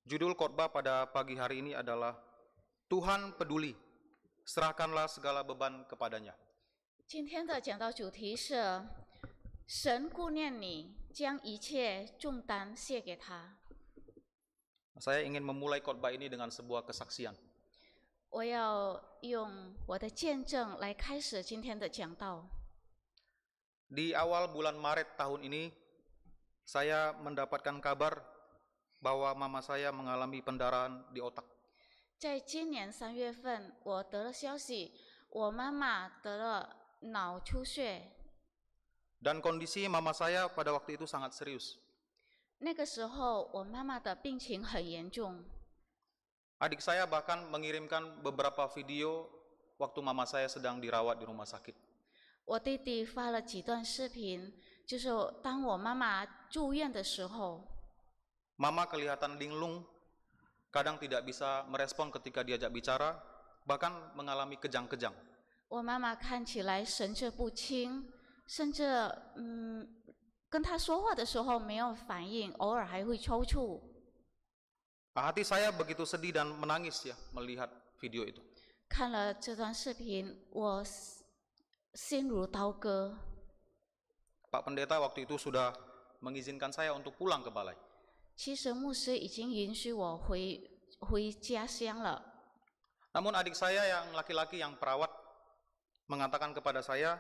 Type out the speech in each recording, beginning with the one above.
Judul khotbah pada pagi hari ini adalah Tuhan peduli, serahkanlah segala beban kepadanya. 今天的讲道主题是神顾念你，将一切重担卸给他。 Saya ingin memulai khotbah ini dengan sebuah kesaksian. 我要用我的见证来开始今天的讲道。 Di awal bulan Maret tahun ini, saya mendapatkan kabar bahwa mama saya mengalami pendarahan di otak. 在今年3月份，我得了消息，我妈妈得了脑出血。 Dan kondisi mama saya pada waktu itu sangat serius. 那个时候，我妈妈的病情很严重。 Adik saya bahkan mengirimkan beberapa video waktu mama saya sedang dirawat di rumah sakit. 我弟弟发了几段视频，就是当我妈妈住院的时候， Mama kelihatan linglung, kadang tidak bisa merespon ketika diajak bicara, bahkan mengalami kejang-kejang. 我妈妈看起来神志不清，甚至跟她说话的时候没有反应，偶尔还会抽搐。 Hati saya begitu sedih dan menangis ya melihat video itu. 看了这段视频，我心如刀割。 Pak Pendeta waktu itu sudah mengizinkan saya untuk pulang ke balai. 其实牧师已经允许我回家乡了， Namun adik saya yang laki-laki yang perawat mengatakan kepada saya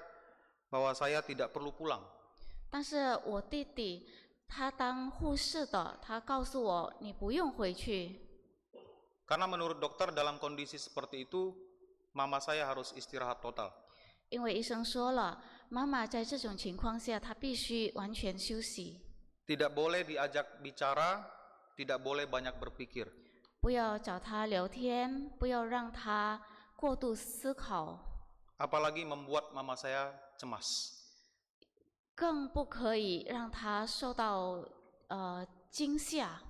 bahwa saya tidak perlu pulang. 但是我弟弟他当护士的，他告诉我你不用回去， Karena menurut dokter dalam kondisi seperti itu, mama saya harus istirahat total. 因为医生说了，妈妈在这种情况下，她必须完全休息， Tidak boleh diajak bicara, tidak boleh banyak berpikir. 不要找她聊天，不要让她过度思考， Apalagi membuat mama saya cemas. 更不可以让她受到惊吓。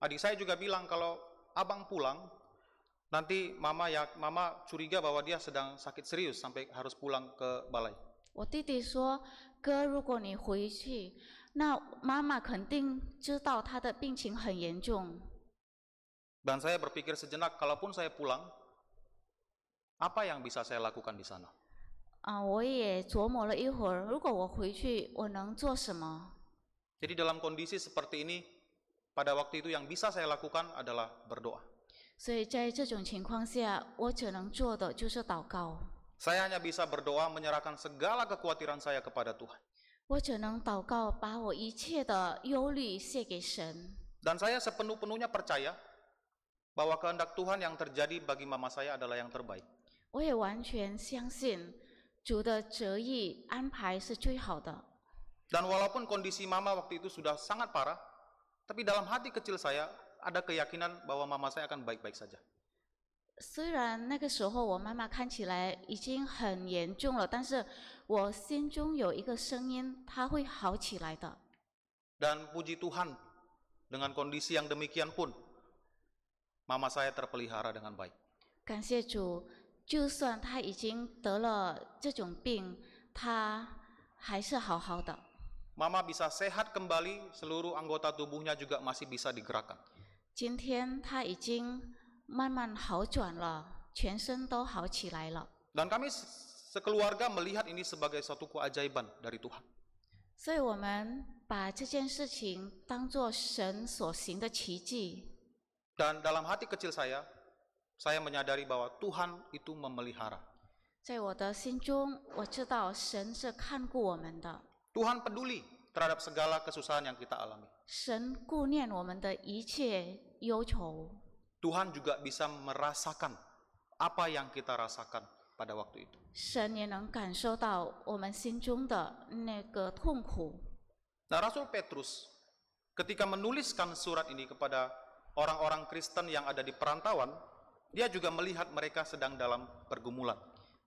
Adik saya juga bilang kalau abang pulang, nanti mama curiga bahwa dia sedang sakit serius sampai harus pulang ke balai. 我弟弟说：“哥，如果你回去，那妈妈肯定知道她的病情很严重。” Dan saya berpikir sejenak, kalaupun saya pulang, apa yang bisa saya lakukan di sana? 我也琢磨了一会儿，如果我回去，我能做什么？ Jadi dalam kondisi seperti ini, pada waktu itu yang bisa saya lakukan adalah berdoa. 所以在这种情况下，我只能做的就是祷告。 Saya hanya bisa berdoa menyerahkan segala kekhawatiran saya kepada Tuhan. 我只能祷告，把我一切的忧虑卸给神。 Dan saya sepenuh-penuhnya percaya bahwa kehendak Tuhan yang terjadi bagi mama saya adalah yang terbaik. 我也完全相信主的旨意安排是最好的。 Dan walaupun kondisi mama waktu itu sudah sangat parah, tapi dalam hati kecil saya ada keyakinan bahwa mama saya akan baik-baik saja. 虽然那个时候我妈妈看起来已经很严重了，但是我心中有一个声音，她会好起来的。 Dan puji Tuhan, dengan kondisi yang demikian pun, mama saya terpelihara dengan baik. 感谢主，就算她已经得了这种病，她还是好好的。 Mama bisa sehat kembali, seluruh anggota tubuhnya juga masih bisa digerakkan. 今天她已经慢慢好转了，全身都好起来了。 Dan kami sekeluarga melihat ini sebagai suatu keajaiban dari Tuhan. 所以我们把这件事情当作神所行的奇迹。 Dan dalam hati kecil saya menyadari bahwa Tuhan itu memelihara. 在我的心中，我知道神是看顾我们的， Tuhan peduli terhadap segala kesusahan yang kita alami. 神顾念我们的一切忧愁。 Tuhan juga bisa merasakan apa yang kita rasakan pada waktu itu. 神也能感受到我们心中的那个痛苦。 Nah, Rasul Petrus ketika menuliskan surat ini kepada orang-orang Kristen yang ada di perantauan, dia juga melihat mereka sedang dalam pergumulan.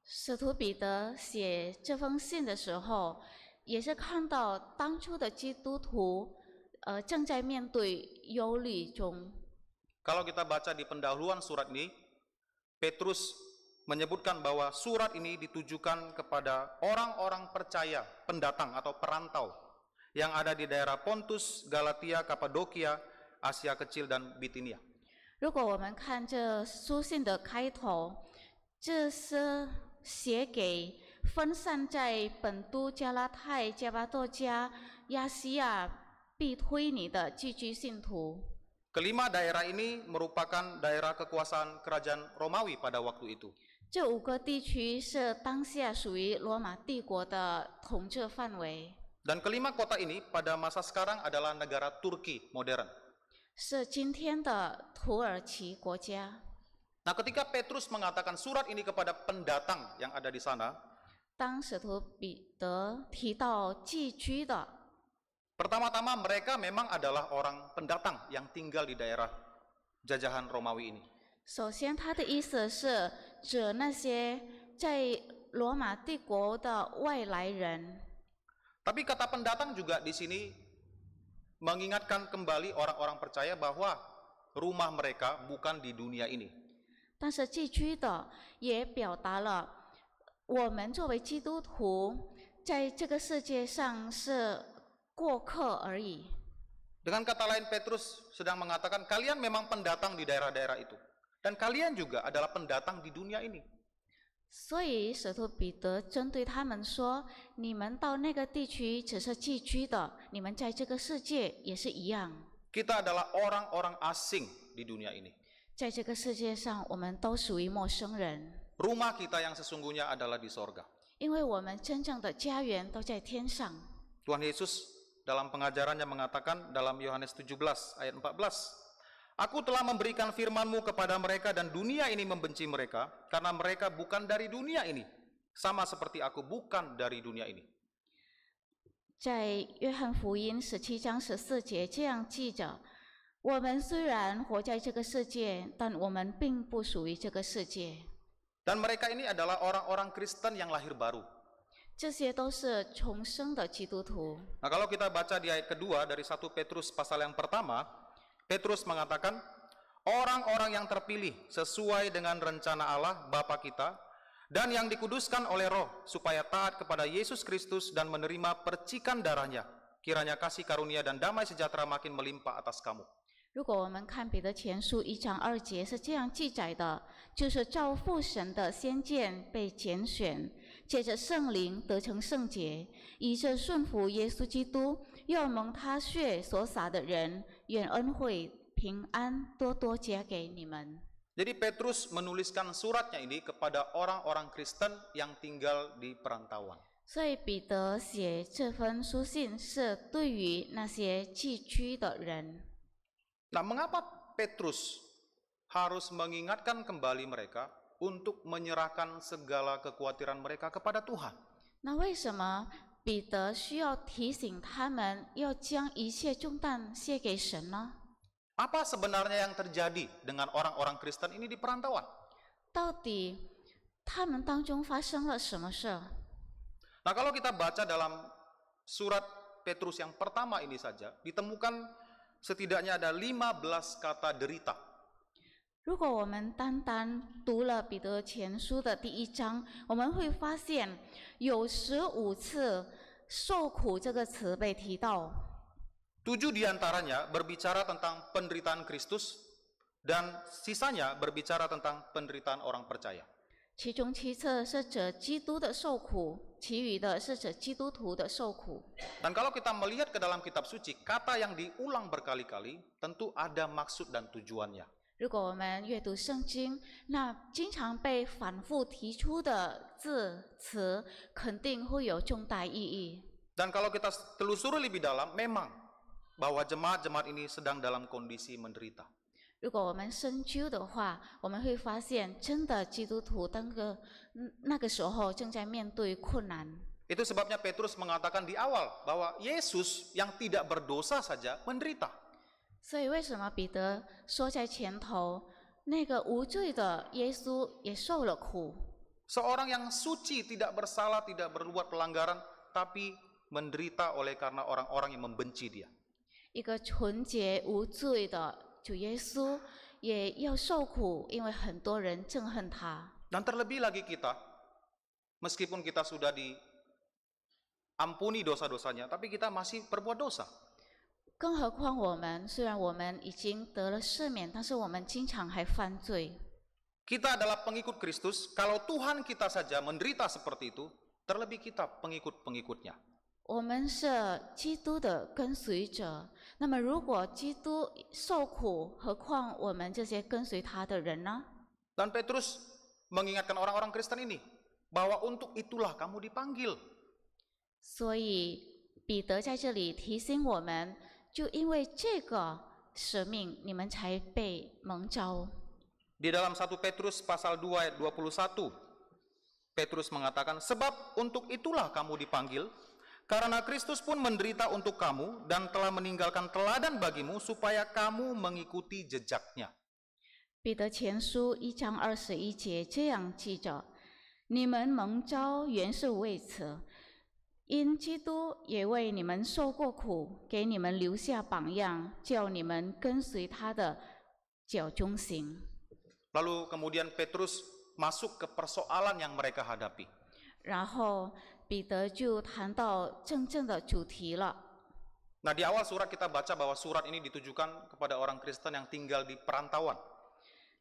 使徒彼得写这封信的时候，也是看到当初的基督徒，正在面对忧虑中。 Kalau kita baca di pendahuluan surat ini, Petrus menyebutkan bahwa surat ini ditujukan kepada orang-orang percaya, pendatang atau perantau yang ada di daerah Pontus, Galatia, Kapadokia, Asia Kecil dan Bitinia. 如果我们看这书信的开头，这是写给分散在本都、加拉太、加巴多加、亚细亚、庇推尼的寄居信徒。 Kelima daerah ini merupakan daerah kekuasaan kerajaan Romawi pada waktu itu. 这5个地区是当下属于罗马帝国的统治范围， Dan kelima kota ini pada masa sekarang adalah negara Turki modern. 是今天的土耳其国家。 Nah, ketika Petrus mengatakan surat ini kepada pendatang yang ada di sana, 当使徒彼得提到寄居的， pertama-tama mereka memang adalah orang pendatang yang tinggal di daerah jajahan Romawi ini. 首先他的意思是指那些在罗马帝国的外来人。 Tapi kata pendatang juga di sini mengingatkan kembali orang-orang percaya bahwa rumah mereka bukan di dunia ini. 但是寄居的也表达了我们作为基督徒在这个世界上是过客而已。 Dengan kata lain, Petrus sedang mengatakan kalian memang pendatang di daerah-daerah itu. Dan kalian juga adalah pendatang di dunia ini. 所以使徒彼得针对他们说：“你们到那个地区只是寄居的，你们在这个世界也是一样。 Kita adalah orang-orang asing di dunia ini. 在这个世界上，我们都属于陌生人， Rumah kita yang sesungguhnya adalah di sorga. 因为我们真正的家园都在天上。” Tuhan Yesus dalam pengajarannya mengatakan dalam Yohanes 17 ayat 14, Aku telah memberikan firman-Mu kepada mereka dan dunia ini membenci mereka karena mereka bukan dari dunia ini, sama seperti aku bukan dari dunia ini. 在约翰福音17章14节这样记着：“我们虽然活在这个世界，但我们并不属于这个世界。” Dan mereka ini adalah orang-orang Kristen yang lahir baru. 这些都是重生的基督徒。 Nah, kalau kita baca di ayat kedua dari 1 Petrus pasal yang pertama, Petrus mengatakan, orang-orang yang terpilih sesuai dengan rencana Allah Bapa kita dan yang dikuduskan oleh Roh supaya taat kepada Yesus Kristus dan menerima percikan darahnya, kiranya kasih karunia dan damai sejahtera makin melimpah atas kamu. 如果我们看彼得前书1章2节是这样记载的，就是照父神的先见被拣选，借着圣灵得成圣洁，以这顺服耶稣基督，又蒙他血所洒的人，愿恩惠平安多多加给你们。 Jadi Petrus menuliskan suratnya ini kepada orang-orang Kristen yang tinggal di perantauan. 所以彼得写这封书信是对于那些寄居的人。 Nah, mengapa Petrus harus mengingatkan kembali mereka untuk menyerahkan segala kekhawatiran mereka kepada Tuhan? 那为什么彼得需要提醒他们要将一切重担卸给神呢？ Apa sebenarnya yang terjadi dengan orang-orang Kristen ini di perantauan? 到底他们当中发生了什么事？ Nah, kalau kita baca dalam surat Petrus yang pertama ini saja, ditemukan setidaknya ada 15 kata derita. 如果我们单单读了彼得前书的第1章，我们会发现有15次受苦这个词被提到。 7 diantaranya berbicara tentang penderitaan Kristus dan sisanya berbicara tentang penderitaan orang percaya. 其中7次是指基督的受苦，其余的是指基督徒的受苦。 Dan kalau kita melihat ke dalam kitab suci, kata yang diulang berkali-kali tentu ada maksud dan tujuannya. 如果我们阅读圣经，那经常被反复提出的字词，肯定会有重大意义。 Dan kalau kita telusuri lebih dalam, memang bahwa jemaat-jemaat ini sedang dalam kondisi menderita. 如果我们深究的话，我们会发现，真的基督徒那个时候正在面对困难。 Itu sebabnya Petrus mengatakan di awal bahwa Yesus yang tidak berdosa saja menderita. 所以为什么彼得说在前头，那个无罪的耶稣也受了苦？ Seorang yang suci, tidak bersalah, tidak berbuat pelanggaran, tapi menderita oleh karena orang-orang yang membenci dia. 一个纯洁无罪的主耶稣也要受苦，因为很多人憎恨他。 Dan terlebih lagi kita, meskipun kita sudah diampuni dosa-dosanya, tapi kita masih berbuat dosa. 更何况我们，虽然我们已经得了赦免，但是我们经常还犯罪。Kita adalah pengikut Kristus, kalau Tuhan kita saja menderita seperti itu, terlebih kita pengikut-pengikutnya. 我们是基督的跟随者，那么如果基督受苦，何况我们这些跟随他的人呢？ Dan Petrus mengingatkan orang-orang Kristen ini, bahwa untuk itulah kamu dipanggil. 所以彼得在这里提醒我们，就因为这个使命，你们才被蒙召。 Di dalam 1 Petrus pasal 2 ayat 21, Petrus mengatakan, sebab untuk itulah kamu dipanggil, karena Kristus pun menderita untuk kamu dan telah meninggalkan teladan bagimu supaya kamu mengikuti jejaknya. 彼得前书1章21节这样记着：你们蒙召原是为此，因基督也为你们受过苦，给你们留下榜样，叫你们跟随他的脚中行。 Lalu kemudian Petrus masuk ke persoalan yang mereka hadapi. 然后彼得就谈到真正的主题了。 Nah, di awal surat kita baca bahwa surat ini ditujukan kepada orang Kristen yang tinggal di perantauan.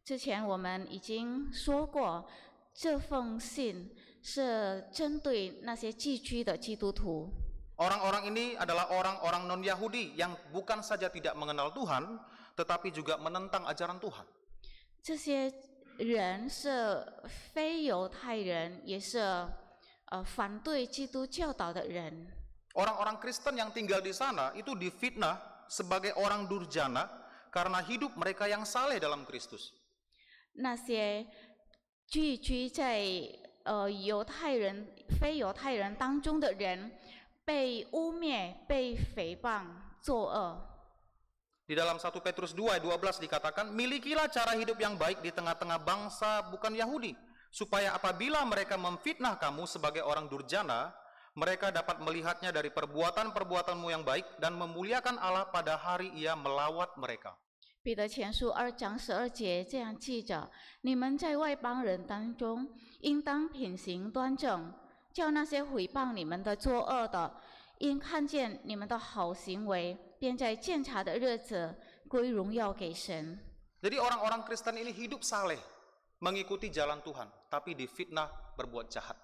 之前我们已经说过，这封信是针对那些寄居的基督徒。 Orang-orang ini adalah orang-orang non-Yahudi yang bukan saja tidak mengenal Tuhan, tetapi juga menentang ajaran Tuhan. 这些人是非犹太人，也是反对基督教导的人。 Orang-orang Kristen yang tinggal di sana itu difitnah sebagai orang durjana karena hidup mereka yang saleh dalam Kristus. 那些聚居在犹太人、非犹太人当中的人，被污蔑、被诽谤、作恶。 Di dalam 1 Petrus 2 ayat 12 dikatakan, milikilah cara hidup yang baik di tengah-tengah bangsa bukan Yahudi, supaya apabila mereka memfitnah kamu sebagai orang durjana, mereka dapat melihatnya dari perbuatan-perbuatanmu yang baik dan memuliakan Allah pada hari Ia melawat mereka. 彼得前书2章12节这样记着：你们在外邦人当中，应当品行端正，叫那些毁谤你们的作恶的，因看见你们的好行为，便在鉴察的日子归荣耀给神。 Jadi orang-orang Kristen ini hidup saleh, mengikuti jalan Tuhan, tapi difitnah berbuat jahat.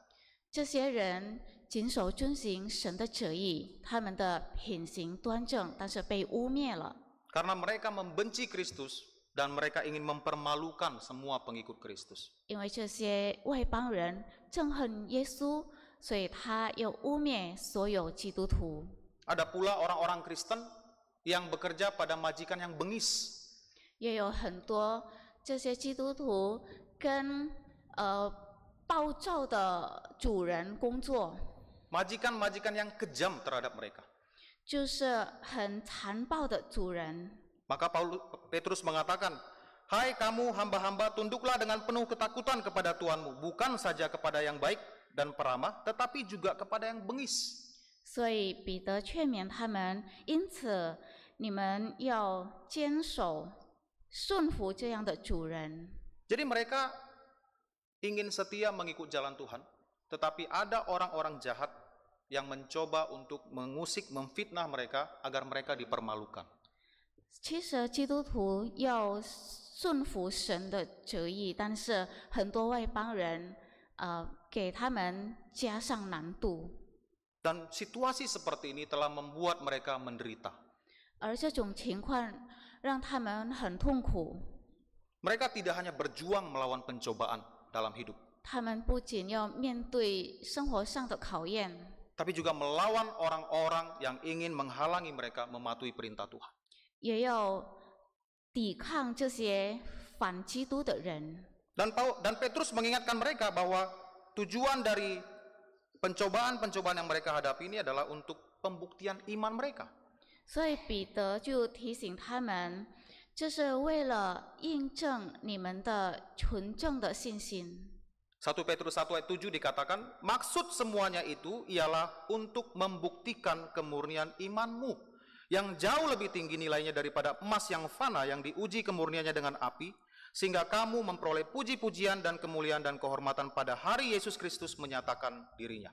这些人谨守遵行神的旨意，他们的品行端正，但是被污蔑了。 Karena mereka membenci Kristus dan mereka ingin mempermalukan semua pengikut Kristus. 因为这些外邦人憎恨耶稣，所以他又污蔑所有基督徒。 Ada pula orang-orang Kristen yang bekerja pada majikan yang bengis. 也有很多这些基督徒跟暴躁的主人工作， Majikan-majikan yang kejam terhadap mereka. 就是很残暴的主人。 Maka Petrus mengatakan, hai kamu hamba-hamba, tunduklah dengan penuh ketakutan kepada Tuhanmu, bukan saja kepada yang baik dan peramah, tetapi juga kepada yang bengis. 所以彼得劝勉他们，因此你们要坚守顺服这样的主人。 Jadi mereka ingin setia mengikut jalan Tuhan, tetapi ada orang-orang jahat yang mencoba untuk mengusik, memfitnah mereka agar mereka dipermalukan. 其实基督徒要顺服神的旨意，但是很多外邦人给他们加上难度。 Dan situasi seperti ini telah membuat mereka menderita. 而这种情况让他们很痛苦。 Mereka tidak hanya berjuang melawan pencobaan dalam hidup, 他们不仅要面对生活上的考验， tapi juga melawan orang-orang yang ingin menghalangi mereka mematuhi perintah Tuhan. 也要抵抗这些反基督的人。 Dan Petrus mengingatkan mereka bahwa tujuan dari pencobaan-pencobaan yang mereka hadapi ini adalah untuk pembuktian iman mereka. 所以彼得就提醒他们，这是为了印证你们的纯正的信心。 1 Petrus 1 ayat 7 dikatakan, maksud semuanya itu ialah untuk membuktikan kemurnian imanmu, yang jauh lebih tinggi nilainya daripada emas yang fana yang diuji kemurniannya dengan api, sehingga kamu memperoleh puji-pujian dan kemuliaan dan kehormatan pada hari Yesus Kristus menyatakan dirinya.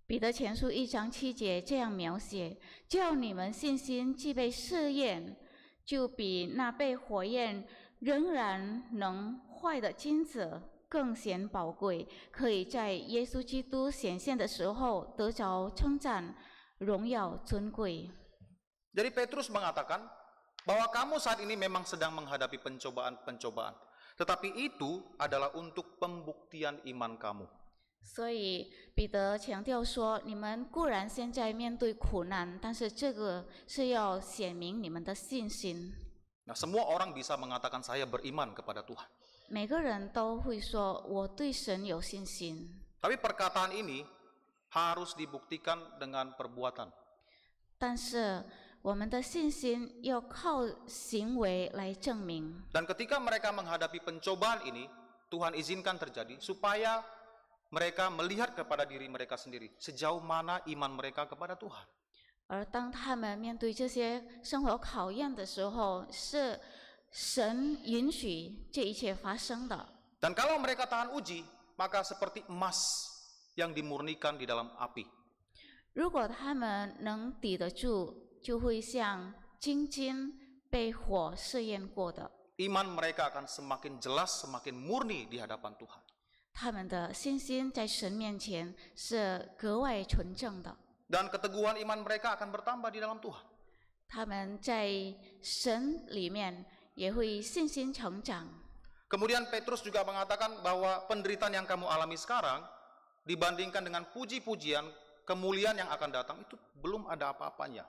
彼得前书1章7节这样描写：叫你们信心既被试验，就比那被火焰仍然能坏的金子更显宝贵，可以在耶稣基督显现的时候得着称赞、荣耀、尊贵。 Jadi Petrus mengatakan bahwa kamu saat ini memang sedang menghadapi pencobaan-pencobaan, tetapi itu adalah untuk pembuktian iman kamu. 所以彼得强调说：你们固然现在面对苦难，但是这个是要显明你们的信心。 Nah, semua orang bisa mengatakan saya beriman kepada Tuhan. 每个人都会说我对神有信心， Tapi perkataan ini harus dibuktikan dengan perbuatan. 但是我们的信心要靠行为来证明。 Dan ketika mereka menghadapi pencobaan ini, Tuhan izinkan terjadi supaya mereka melihat kepada diri mereka sendiri sejauh mana iman mereka kepada Tuhan. 而当他们面对这些生活考验的时候，是神允许这一切发生的。 Dan kalau mereka tahan uji, maka seperti emas yang dimurnikan di dalam api. 如果他们能抵得住，就会像金金被火试验过的。 Iman mereka akan semakin jelas, semakin murni di hadapan Tuhan. 他们的信心在神面前是格外纯正的。 Dan keteguhan iman mereka akan bertambah di dalam Tuhan. 他们在神里面也会信心成长。 Kemudian Petrus juga mengatakan bahwa penderitaan yang kamu alami sekarang dibandingkan dengan puji-pujian, kemuliaan yang akan datang itu belum ada apa-apanya.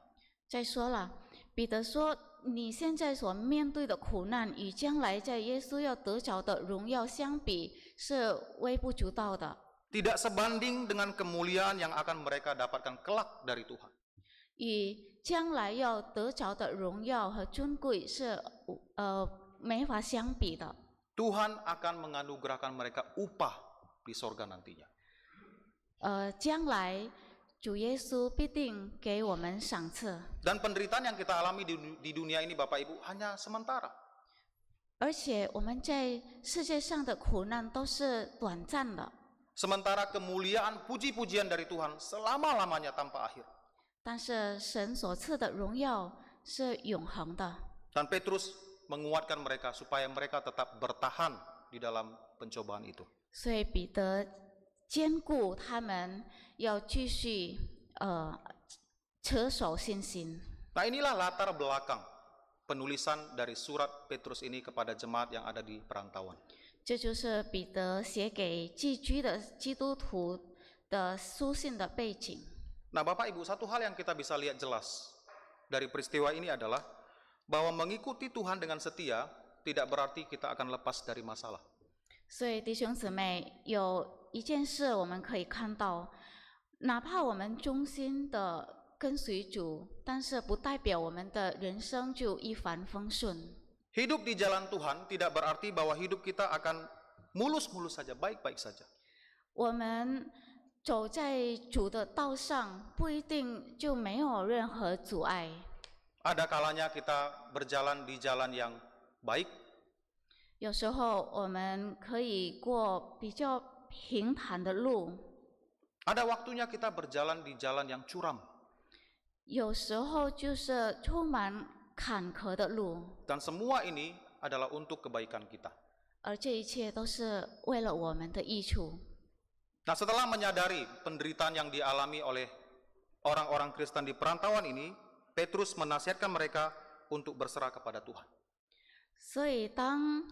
再说了，彼得说：“你现在所面对的苦难，与将来在耶稣要得着的荣耀相比，是微不足道的。 Tidak sebanding dengan kemuliaan yang akan mereka dapatkan kelak dari Tuhan. 与将来要得着的荣耀和尊贵是没法相比的。 Tuhan akan menganugerahkan mereka upah di sorga nantinya. 将来主耶稣必定给我们赏赐。 Dan penderitaan yang kita alami di dunia ini Bapak Ibu hanya sementara. 而且我们在世界上的苦难都是短暂的。 Sementara kemuliaan puji-pujian dari Tuhan selama-lamanya tanpa akhir. 但是神所赐的荣耀是永恒的。 Dan Petrus menguatkan mereka supaya mereka tetap bertahan di dalam pencobaan itu. 所以彼得坚固他们要继续持守信心。 Nah, inilah latar belakang penulisan dari surat Petrus ini kepada jemaat yang ada di perantauan. 这就是彼得写给寄居的基督徒的书信的背景。 Nah, Bapak Ibu, satu hal yang kita bisa lihat jelas dari peristiwa ini adalah bahwa mengikuti Tuhan dengan setia tidak berarti kita akan lepas dari masalah. 所以弟兄姊妹，有一件事我们可以看到，哪怕我们忠心的跟随主，但是不代表我们的人生就一帆风顺。 Hidup di jalan Tuhan tidak berarti bahwa hidup kita akan mulus-mulus saja, baik-baik saja. 我们走在主的道上，不一定就没有任何阻碍。 Ada kalanya kita berjalan di jalan yang baik, 有时候我们可以过比较平坦的路， ada waktunya kita berjalan di jalan yang curam. 有时候就是充满坎坷的路， Dan semua ini adalah untuk kebaikan kita. 而这一切都是为了我们的益处。 Nah, setelah menyadari penderitaan yang dialami oleh orang-orang Kristen di perantauan ini, Petrus menasihatkan mereka untuk berserah kepada Tuhan. 所以当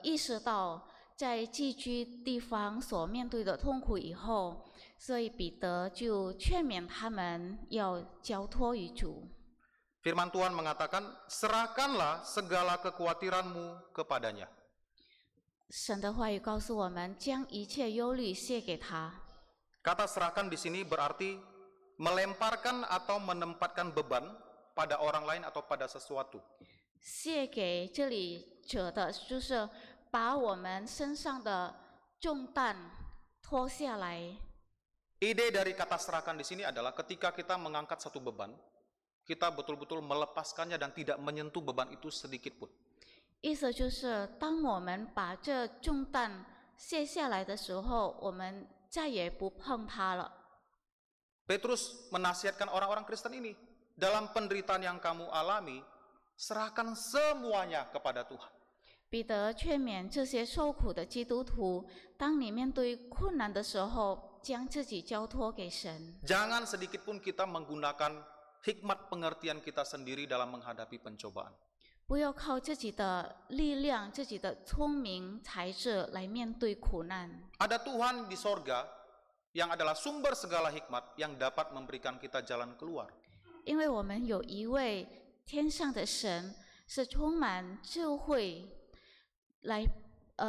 意识到在寄居地方所面对的痛苦以后，所以彼得就劝勉他们要交托于主。 Firman Tuhan mengatakan, serahkanlah segala kekhawatiranmu kepadanya. 神的话语告诉我们，将一切忧虑卸给他。 Kata serahkan di sini berarti melemparkan atau menempatkan beban pada orang lain atau pada sesuatu. 卸给这里者的，就是把我们身上的重担脱下来。 Ide dari kata serahkan di sini adalah ketika kita mengangkat satu beban, kita betul-betul melepaskannya dan tidak menyentuh beban itu sedikit pun. 意思就是，当我们把这重担卸下来的时候，我们再也不碰它了。Petrus menasihatkan orang-orang Kristen ini, dalam penderitaan yang kamu alami, serahkan semuanya kepada Tuhan. 彼得劝勉这些受苦的基督徒，当你面对困难的时候，将自己交托给神。 Jangan sedikit pun kita menggunakan hikmat pengertian kita sendiri dalam menghadapi pencobaan. 不要靠自己的力量、自己的聪明才智来面对苦难。 Ada Tuhan di sorga yang adalah sumber segala hikmat yang dapat memberikan kita jalan keluar. 因为我们有一位天上的神，是充满智慧，来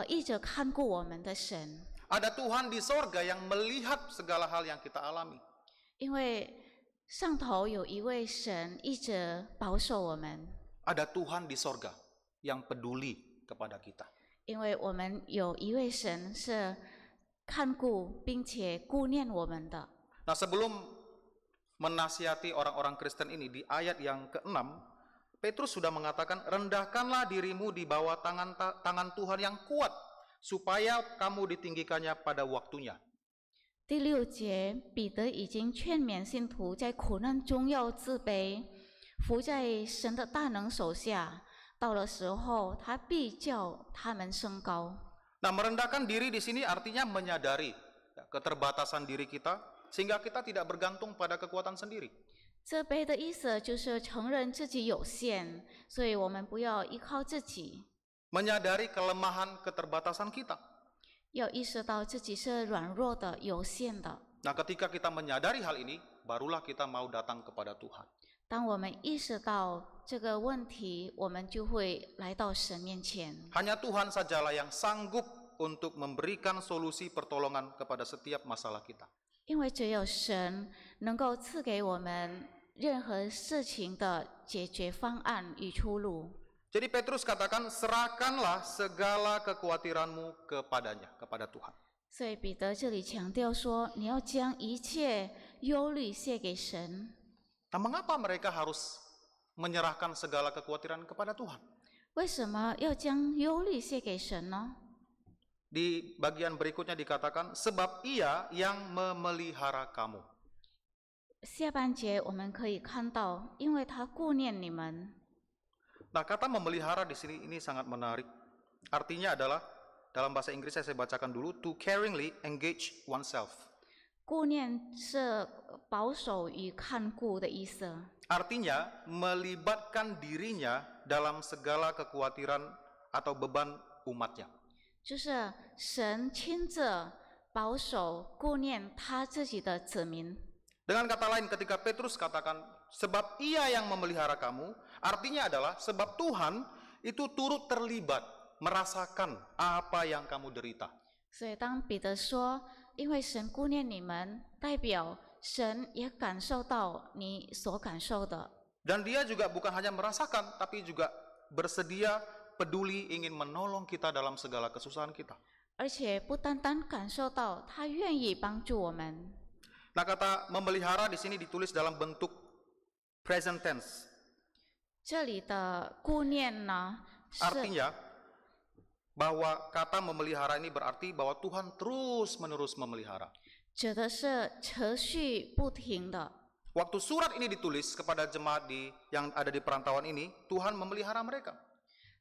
一直看顾我们的神。 Ada Tuhan di sorga yang melihat segala hal yang kita alami. 因为上头有一位神一直保守我们， Ada Tuhan di sorga yang peduli kepada kita. 因为我们有一位神是看顾并且顾念我们的。 Nah, sebelum menasihati orang-orang Kristen ini di ayat yang ke-6, Petrus sudah mengatakan, rendahkanlah dirimu di bawah tangan Tuhan yang kuat, supaya kamu ditinggikannya pada waktunya. 第6节，彼得已经劝勉信徒在苦难中要自卑，伏在神的大能手下，到了时候，他必叫他们升高。 Nah, merendahkan diri di sini artinya menyadari keterbatasan diri kita, sehingga kita tidak bergantung pada kekuatan sendiri. 自卑的意思就是承认自己有限，所以我们不要依靠自己， Menyadari kelemahan keterbatasan kita. 要意识到自己是软弱的、有限的。 Nah, ketika kita menyadari hal ini, barulah kita mau datang kepada Tuhan. 当我们意识到这个问题，我们就会来到神面前。 Hanya Tuhan sajalah yang sanggup untuk memberikan solusi pertolongan kepada setiap masalah kita. 因为只有神能够赐给我们任何事情的解决方案与出路。 Jadi Petrus katakan, serahkanlah segala kekhawatiranmu kepadanya, kepada Tuhan. 所以彼得这里强调说，你要将一切忧虑卸给神。 Nah, mengapa mereka harus menyerahkan segala kekhawatiran kepada Tuhan? 为什么要将忧虑卸给神呢？ Di bagian berikutnya dikatakan, sebab Ia yang memelihara kamu. 下半节我们可以看到，因为他顾念你们。 Nah, kata memelihara di sini ini sangat menarik. Artinya adalah, dalam bahasa Inggris saya bacakan dulu, to caringly engage oneself. 顾念是保守与看顾的意思。 Artinya melibatkan dirinya dalam segala kekhawatiran atau beban umatnya. 就是神亲自保守顾念他自己的子民。 Dengan kata lain, ketika Petrus katakan, sebab Ia yang memelihara kamu, artinya adalah sebab Tuhan itu turut terlibat, merasakan apa yang kamu derita. 所以当彼得说因为神顾念你们，代表神也感受到你所感受的。 Dan Dia juga bukan hanya merasakan, tapi juga bersedia, peduli, ingin menolong kita dalam segala kesusahan kita. 而且不单单感受到，他愿意帮助我们。 Nah, kata memelihara di sini ditulis dalam bentuk present tense. 这里的顾念呢，是 Artinya bahwa kata memelihara ini berarti bahwa Tuhan terus-menerus memelihara. 指的是持续不停的。 Waktu surat ini ditulis kepada jemaat yang ada di perantauan ini, Tuhan memelihara mereka.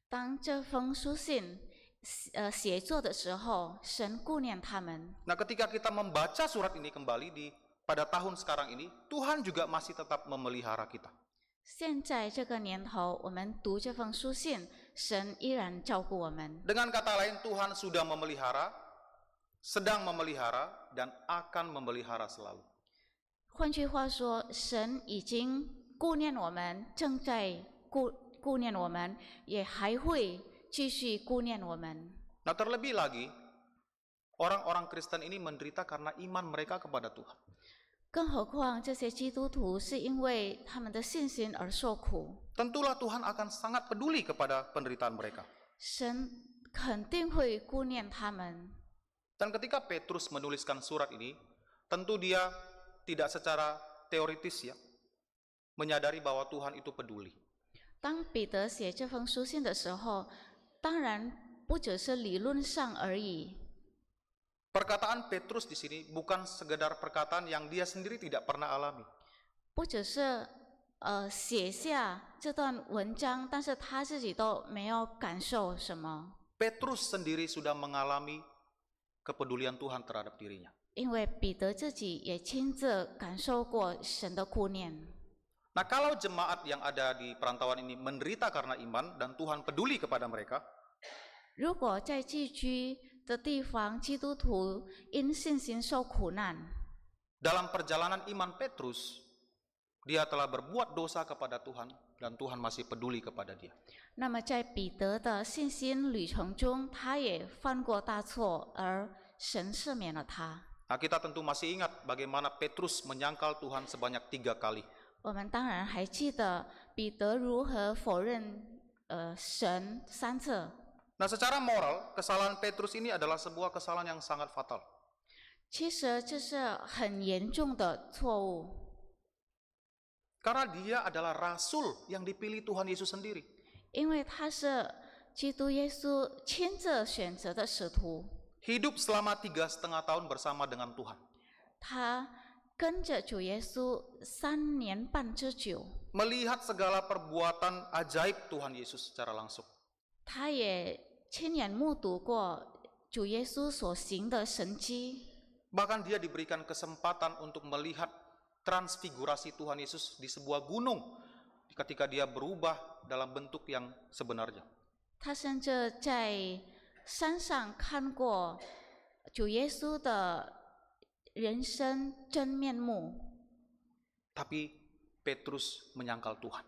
当这封书信写作的时候，神顾念他们。 Nah, ketika kita membaca surat ini kembali pada tahun sekarang ini, Tuhan juga masih tetap memelihara kita. 现在这个年头，我们读这封书信，神依然照顾我们。 Dengan kata lain, Tuhan sudah memelihara, sedang memelihara, dan akan memelihara selalu. 换句话说，神已经顾念我们，正在顾念我们，也还会继续顾念我们。 Nah, terlebih lagi, orang-orang Kristen ini menderita karena iman mereka kepada Tuhan. 更何况这些基督徒是因为他们的信心而受苦， Tentulah Tuhan akan sangat peduli kepada penderitaan mereka. 神肯定会顾念他们。 Dan ketika Petrus menuliskan surat ini, tentu dia tidak secara teoritis menyadari bahwa Tuhan itu peduli. 当彼得写这封书信的时候，当然不只是理论上而已。Perkataan Petrus di sini bukan sekedar perkataan yang dia sendiri tidak pernah alami. 不只是写下这段文章，但是他自己都没有感受什么， Petrus sendiri sudah mengalami kepedulian Tuhan terhadap dirinya. 因为彼得自己也亲自感受过神的顾念。 Nah, kalau jemaat yang ada di perantauan ini menderita karena iman dan Tuhan peduli kepada mereka, 如果在寄居的地方，基督徒因信心受苦难， dalam perjalanan iman Petrus, dia telah berbuat dosa kepada Tuhan dan Tuhan masih peduli kepada dia. 那么在彼得的信心旅程中，他也犯过大错，而神赦免了他。 Nah, kita tentu masih ingat bagaimana Petrus menyangkal Tuhan sebanyak 3 kali. 我们当然还记得彼得如何否认神3次。 Nah, secara moral, kesalahan Petrus ini adalah sebuah kesalahan yang sangat fatal. 其实这是很严重的错误， Karena dia adalah rasul yang dipilih Tuhan Yesus sendiri. 因为他是基督耶稣亲自选择的使徒， Hidup selama 3,5 tahun bersama dengan Tuhan. 他跟着主耶稣3年半之久， Melihat segala perbuatan ajaib Tuhan Yesus secara langsung. 他也亲眼目睹过主耶稣所行的神迹， Bahkan dia diberikan kesempatan untuk melihat transfigurasi Tuhan Yesus di sebuah gunung ketika dia berubah dalam bentuk yang sebenarnya. 他甚至在山上看过主耶稣的人生真面目， Tapi Petrus menyangkal Tuhan.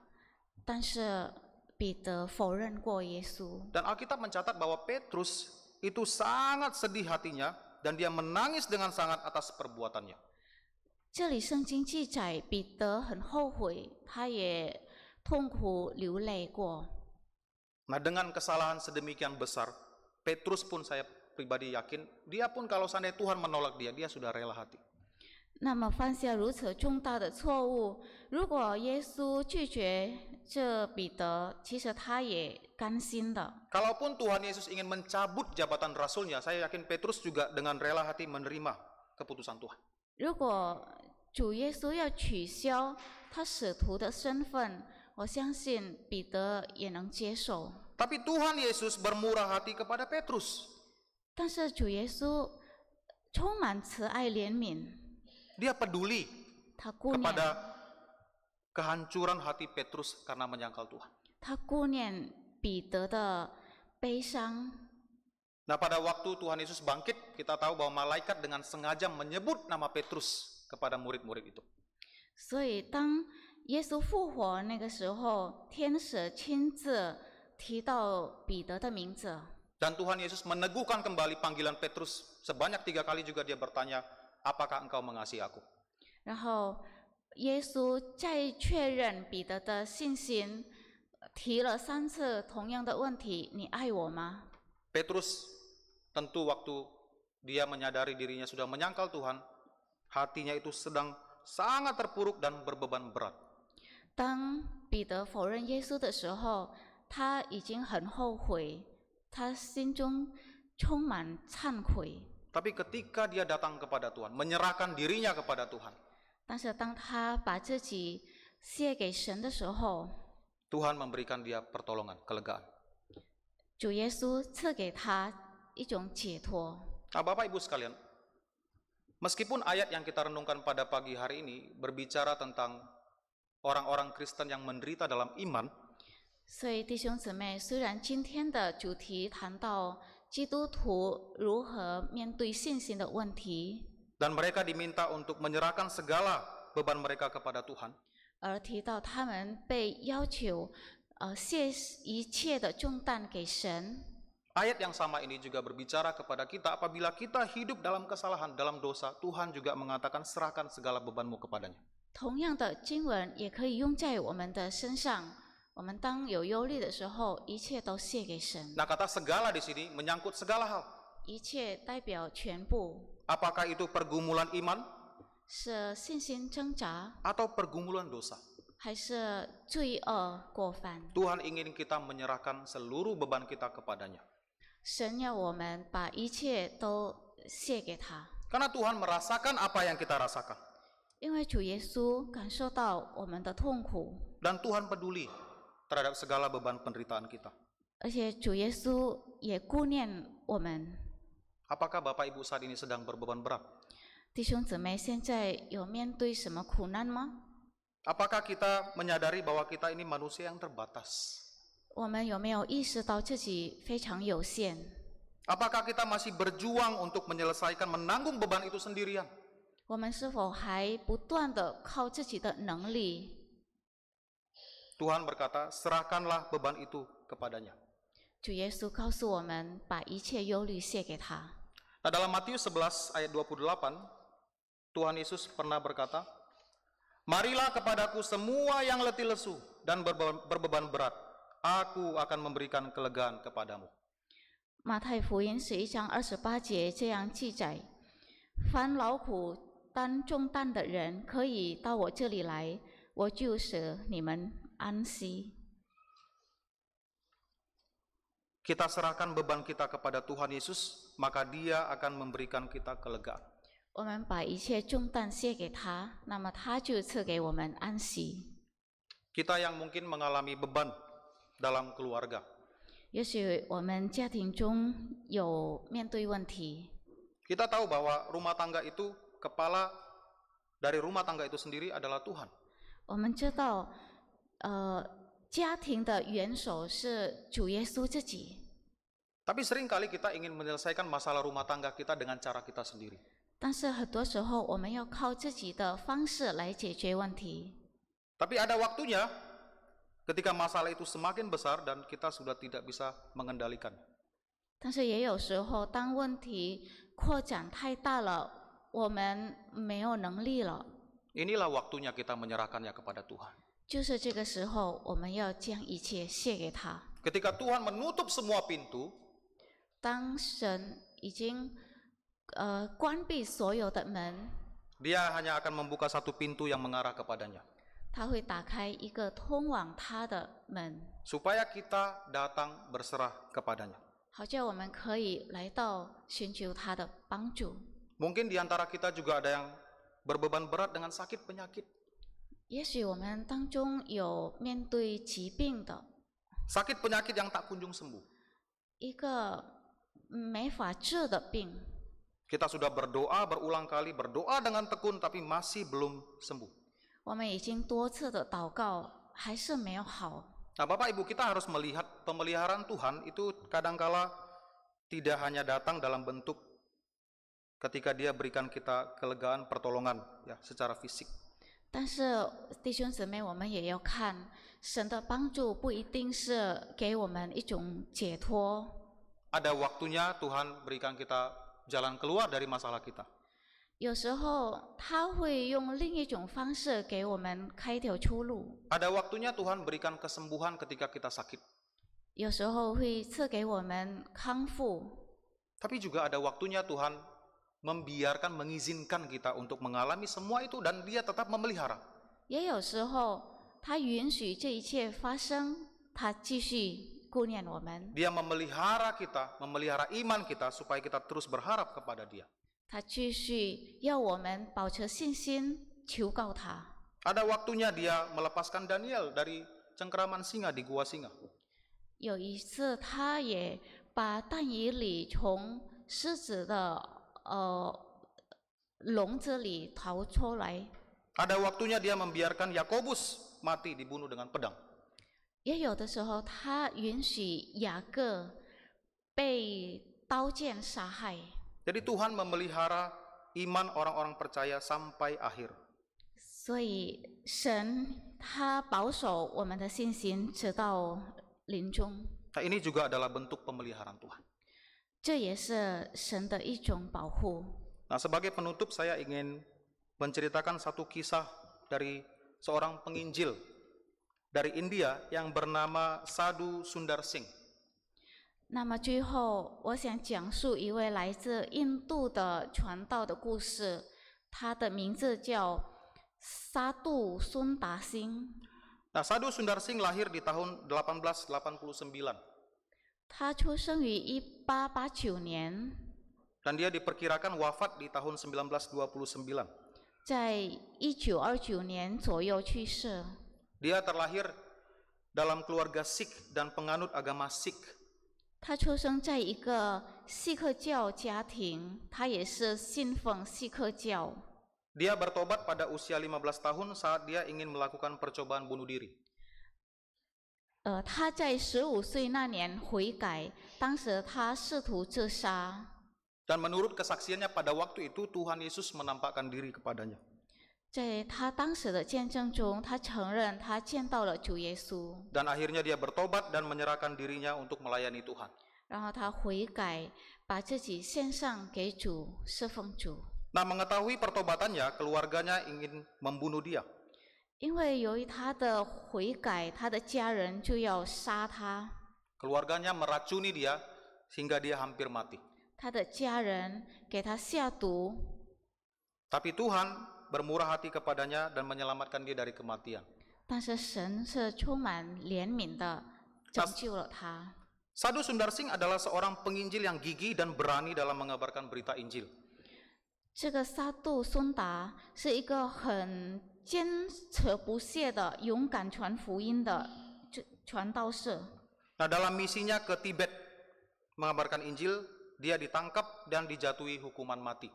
但是彼得否认过耶稣。 Dan Alkitab mencatat bahwa Petrus itu sangat sedih hatinya dan dia menangis dengan sangat atas perbuatannya. 这里圣经记载，彼得很后悔，他也痛苦流泪过。 Nah, dengan kesalahan sedemikian besar, Petrus pun saya pribadi yakin, dia pun kalau seandainya Tuhan menolak dia, dia sudah rela hati. 那么犯下如此重大的错误，如果耶稣拒绝这彼得，其实他也甘心的。 Kalaupun Tuhan Yesus ingin mencabut jabatan rasulnya, saya yakin Petrus juga dengan rela hati menerima keputusan Tuhan. 如果主耶稣要取消他使徒的身份，我相信彼得也能接受。 Tapi Tuhan Yesus bermurah hati kepada Petrus. 但是主耶稣充满慈爱怜悯， Dia peduli 他顾念 kepada kehancuran hati Petrus karena menyangkal Tuhan. 他顾念彼得的悲伤。 Nah, pada waktu Tuhan Yesus bangkit, kita tahu bahwa malaikat dengan sengaja menyebut nama Petrus kepada murid-murid itu. 所以当耶稣复活那个时候，天使亲自提到彼得的名字。 Dan Tuhan Yesus meneguhkan kembali panggilan Petrus. Sebanyak 3 kali juga dia bertanya, apakah engkau mengasihi aku? 然后耶稣再确认彼得的信心，提了3次同样的问题：你爱我吗？ Petrus tentu waktu dia menyadari dirinya sudah menyangkal Tuhan, hatinya itu sedang sangat terpuruk dan berbeban berat. 当彼得否认耶稣的时候，他已经很后悔，他心中充满忏悔。 Tapi ketika dia datang kepada Tuhan, menyerahkan dirinya kepada Tuhan, 但是当他把自己献给神的时候， Tuhan memberikan dia pertolongan, kelegaan. 主耶稣赐给他一种解脱。 Nah, Bapak Ibu sekalian, meskipun ayat yang kita renungkan pada pagi hari ini berbicara tentang orang-orang Kristen yang menderita dalam iman, 所以弟兄姊妹，虽然今天的主题谈到基督徒如何面对信心的问题， dan mereka diminta untuk menyerahkan segala beban mereka kepada Tuhan, 而提到他们被要求卸一切的重担给神。 ayat yang sama ini juga berbicara kepada kita apabila kita hidup dalam kesalahan, dalam dosa, Tuhan juga mengatakan serahkan segala bebanmu kepadanya. 同样的经文也可以用在我们的身上。我们当有忧虑的时候，一切都卸给神。 Nah, kata segala di sini menyangkut segala hal. 一切代表全部， Apakah itu pergumulan iman 是信心挣扎， atau pergumulan dosa? 还是罪恶过犯？ Tuhan ingin kita menyerahkan seluruh beban kita kepadanya. 神要我们把一切都卸给他。 Karena Tuhan merasakan apa yang kita rasakan. 因为主耶稣感受到我们的痛苦， Dan Tuhan peduli terhadap segala beban penderitaan kita. 而且主耶稣也顾念我们。 Apakah Bapak Ibu saat ini sedang berbeban berat? 弟兄姊妹，现在有面对什么苦难吗？ Apakah kita menyadari bahwa kita ini manusia yang terbatas? 我们有没有意识到自己非常有限？ Apakah kita masih berjuang untuk menyelesaikan, menanggung beban itu sendirian? 我们是否还不断的靠自己的能力？ Tuhan berkata, serahkanlah beban itu kepadanya. 主耶稣告诉我们，把一切忧虑卸给他。 Nah, dalam Matius 11 ayat 28, Tuhan Yesus pernah berkata, "Marilah kepadaku semua yang letih lesu dan berbeban berat, aku akan memberikan kelegaan kepadamu." 马太福音11章28节这样记载：凡劳苦担重担的人，可以到我这里来，我就使你们安息。 Kita serahkan beban kita kepada Tuhan Yesus, maka Dia akan memberikan kita kelegaan. 我们把一切重担卸给他，那么他就赐给我们安息。 Kita yang mungkin mengalami beban dalam keluarga, 也许我们家庭中有面对问题， kita tahu bahwa rumah tangga itu, kepala dari rumah tangga itu sendiri adalah Tuhan. 我们知道，家庭的元首是主耶稣自己。 Tapi seringkali kita ingin menyelesaikan masalah rumah tangga kita dengan cara kita sendiri. 但是很多时候，我们要靠自己的方式来解决问题。 Tapi ada waktunya ketika masalah itu semakin besar dan kita sudah tidak bisa mengendalikan. 但是也有时候，当问题扩展太大了，我们没有能力了， Inilah waktunya kita menyerahkannya kepada Tuhan. 就是这个时候，我们要将一切卸给他。 Ketika Tuhan menutup semua pintu, 当神已经关闭所有的门， Dia hanya akan membuka satu pintu yang mengarah kepadanya. 他会打开一个通往他的门， Supaya kita datang berserah kepadanya. 好叫我们可以来到寻求他的帮助。 Mungkin di antara kita juga ada yang berbeban berat dengan sakit penyakit. 也许我们当中有面对疾病的， Sakit penyakit yang tak kunjung sembuh. 一个没法治的病， Kita sudah berdoa berulang kali, berdoa dengan tekun tapi masih belum sembuh. 我们已经多次的祷告，还是没有好。 Nah, Bapak Ibu, kita harus melihat pemeliharaan Tuhan itu kadangkala tidak hanya datang dalam bentuk ketika Dia berikan kita kelegaan, pertolongan ya secara fisik. 但是弟兄姊妹，我们也要看神的帮助，不一定是给我们一种解脱。 Ada waktunya Tuhan berikan kita jalan keluar dari masalah kita. 有时候他会用另一种方式给我们开一条出路， Ada waktunya Tuhan berikan kesembuhan ketika kita sakit. 有时候会赐给我们康复， Tapi juga ada waktunya Tuhan membiarkan, mengizinkan kita untuk mengalami semua itu dan Dia tetap memelihara. 也有时候他允许这一切发生，他继续顾念我们， Dia memelihara kita, memelihara iman kita supaya kita terus berharap kepada Dia. 他继续要我们保持信心，求告他。 Ada waktunya Dia melepaskan Daniel dari cengkeraman singa di gua singa. 有一次，他也把但以理从狮子的笼子里逃出来。 Ada waktunya Dia membiarkan Yakobus mati dibunuh dengan pedang. 也有的时候，他允许雅各被刀剑杀害。 Jadi Tuhan memelihara iman orang-orang percaya sampai akhir. 所以神他保守我们的信心直到临终， Nah, ini juga adalah bentuk pemeliharaan Tuhan. 这也是神的一种保护。 Nah, sebagai penutup saya ingin menceritakan satu kisah dari seorang penginjil dari India yang bernama Sadhu Sundar Singh. 那么最后，我想讲述一位来自印度的传道的故事，他的名字叫沙杜孙达星。 Nah, Sadhu Sundar Singh lahir di tahun 1889. 他出生于1889年， Dan dia diperkirakan wafat di tahun 1929. 在1929年左右去世。 Dia terlahir dalam keluarga Sikh dan penganut agama Sikh. 他出生在一个锡克教家庭，他也是信奉锡克教。 Dia bertobat pada usia 15 tahun saat dia ingin melakukan percobaan bunuh diri. 他在15岁那年悔改，当时他试图自杀。 Dan menurut kesaksiannya pada waktu itu Tuhan Yesus menampakkan diri kepadanya. 在他当时的见证中，他承认他见到了主耶稣， Dan akhirnya dia bertobat dan menyerahkan dirinya untuk melayani Tuhan. 然后他悔改，把自己献上给主，侍奉主。 Nah, mengetahui pertobatannya, keluarganya ingin membunuh dia. 因为由于他的悔改，他的家人就要杀他， Keluarganya meracuni dia sehingga dia hampir mati. 他的家人给他下毒， Tapi Tuhan bermurah hati kepadanya dan menyelamatkan dia dari kematian. 但是神是充满怜悯的，拯救了他。 Sadhu Sundar Singh adalah seorang penginjil yang gigih dan berani dalam mengabarkan berita Injil. 这个沙杜孙达是一个很坚持不懈的、勇敢传福音的传道士。 Nah, dalam misinya ke Tibet mengabarkan Injil, dia ditangkap dan dijatuhi hukuman mati.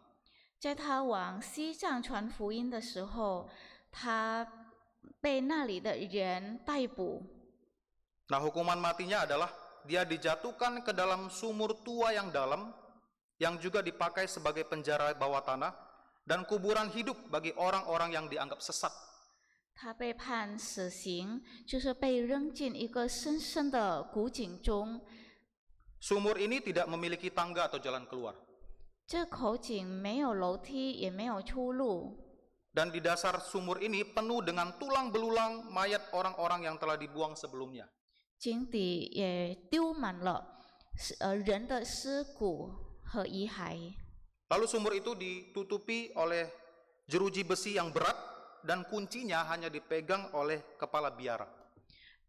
在他往西藏传福音的时候，他被那里的人逮捕。 Nah, hukuman matinya adalah dia dijatuhkan ke dalam sumur tua yang dalam, yang juga dipakai sebagai penjara bawah tanah, dan kuburan hidup bagi orang-orang yang dianggap sesat. 他被判死刑，就是被扔进一个深深的古井中。 Sumur ini tidak memiliki tangga atau jalan keluar. 这口井没有楼梯，也没有出路。 Dan di dasar sumur ini penuh dengan tulang belulang mayat orang-orang yang telah dibuang sebelumnya. 井底也丢满了人的尸骨和遗骸。 Lalu sumur itu ditutupi oleh jeruji besi yang berat dan kuncinya hanya dipegang oleh kepala biara.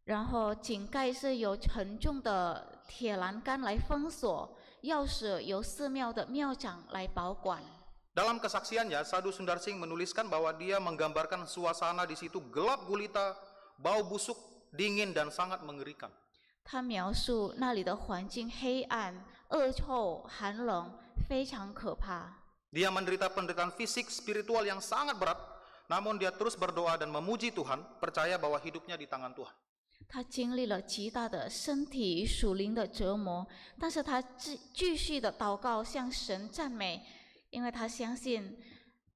然后井盖是由沉重的铁栏杆来封锁，钥匙由寺庙的庙长来保管。 Dalam kesaksiannya, Sadhu Sundar Singh menuliskan bahwa dia menggambarkan suasana di situ gelap gulita, bau busuk, dingin dan sangat mengerikan. 他描述那里的环境黑暗、恶臭、寒冷，非常可怕。 Dia menderita penderitaan fisik, spiritual yang sangat berat, namun dia terus berdoa dan memuji Tuhan, percaya bahwa hidupnya di tangan Tuhan. 他经历了极大的身体属灵的折磨，但是他继续的祷告，向神赞美，因为他相信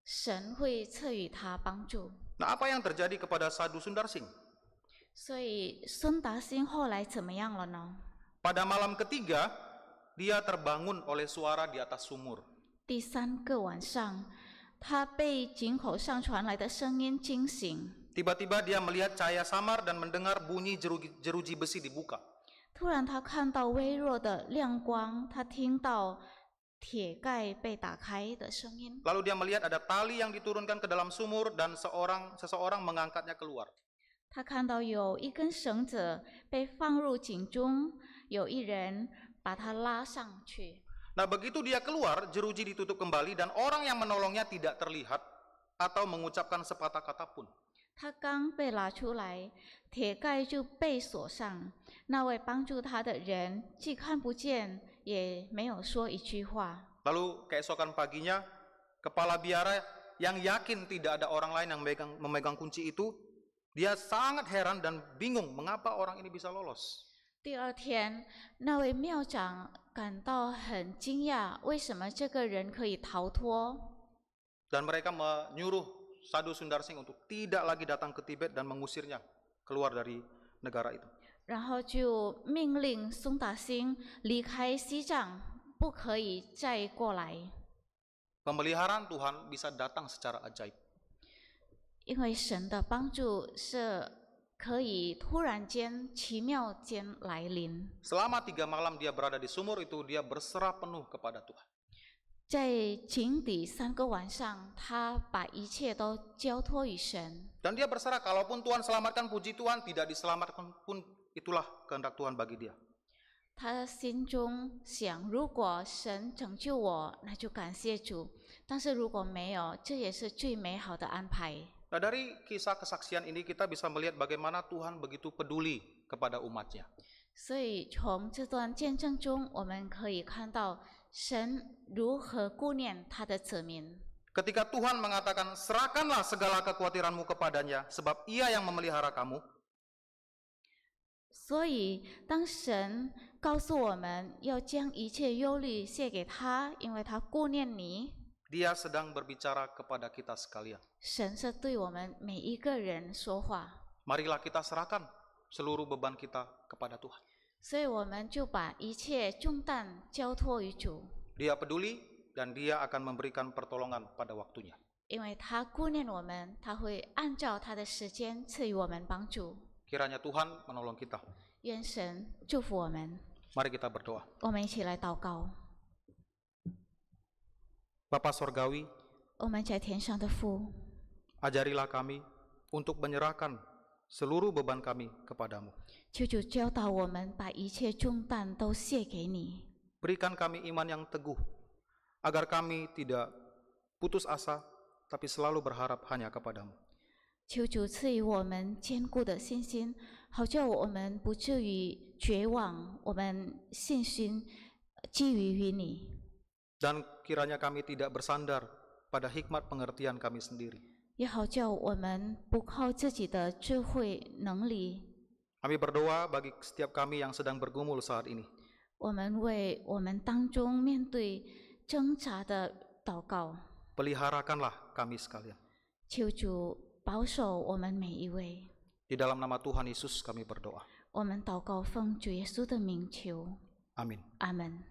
神会赐予他帮助。 Nah, apa yang terjadi kepada Sadhu Sundar Singh? 所以孙达兴后来怎么样了呢？ Pada malam ketiga, dia terbangun oleh suara di atas sumur. 第3个晚上，他被井口上传来的声音惊醒。 Tiba-tiba dia melihat cahaya samar dan mendengar bunyi jeruji besi dibuka. 突然，他看到微弱的亮光，他听到铁盖被打开的声音。 Lalu dia melihat ada tali yang diturunkan ke dalam sumur dan seseorang mengangkatnya keluar. 他看到有一根绳子被放入井中，有一人把它拉上去。 Nah, begitu dia keluar, jeruji ditutup kembali dan orang yang menolongnya tidak terlihat atau mengucapkan sepatah kata pun. 他刚被拉出来，铁盖就被锁上。那位帮助他的人既看不见，也没有说一句话。 Lalu keesokan paginya, kepala biara yang yakin tidak ada orang lain yang memegang kunci itu, dia sangat heran dan bingung mengapa orang ini bisa lolos. 第2天，那位庙长感到很惊讶，为什么这个人可以逃脱？ Dan mereka menyuruh Sadhu Sundar Singh untuk tidak lagi datang ke Tibet dan mengusirnya keluar dari negara itu. 然后就命令松达兴离开西藏，不可以再过来。 Pemeliharaan Tuhan bisa datang secara ajaib. 因为神的帮助是可以突然间、奇妙间来临。 Selama 3 malam dia berada di sumur itu, dia berserah penuh kepada Tuhan. 在井底3个晚上，他把一切都交托于神。 Dan dia berserah, kalaupun Tuhan selamatkan, puji Tuhan, tidak diselamatkan pun itulah kehendak Tuhan bagi dia. 他心中想，如果神拯救我，那就感谢主；但是如果没有，这也是最美好的安排。Nah, dari kisah kesaksian ini kita bisa melihat bagaimana Tuhan begitu peduli kepada umatnya. 所以从这段见证中，我们可以看到神如何顾念他的子民。Ketika Tuhan mengatakan, serahkanlah segala kekhawatiranmu kepadanya, sebab Ia yang memelihara kamu. 所以，当神告诉我们要将一切忧虑卸给他，因为他顾念你， Dia sedang berbicara kepada kita sekalian. 神是对我们每一个人说话。 Marilah kita serahkan seluruh beban kita kepada Tuhan. 所以我们就把一切重担交托于主， Dia peduli dan Dia akan memberikan pertolongan pada waktunya. 因为他顾念我们，他会按照他的时间赐予我们帮助。 Kiranya Tuhan menolong kita. 愿神祝福我们。 Mari kita berdoa. 我们一起来祷告。 Bapa Sorgawi, 我们在天上的父， ajarilah kami untuk menyerahkan seluruh beban kami kepadamu. 求主教导我们把一切重担都卸给你， Berikan kami iman yang teguh, agar kami tidak putus asa, tapi selalu berharap hanya kepadamu. 求主赐予我们坚固的信心，好叫我们不至于绝望，我们信心基于你。 Dan kiranya kami tidak bersandar pada hikmat pengertian kami sendiri. 也好叫我们不靠自己的智慧能力。 Kami berdoa bagi setiap kami yang sedang bergumul saat ini. 我们为我们当中面对挣扎的祷告， Peliharakanlah kami sekalian. 求主保守我们每一位。 Di dalam nama Tuhan Yesus kami berdoa. 我们祷告奉主耶稣的名求， Amin. 阿门。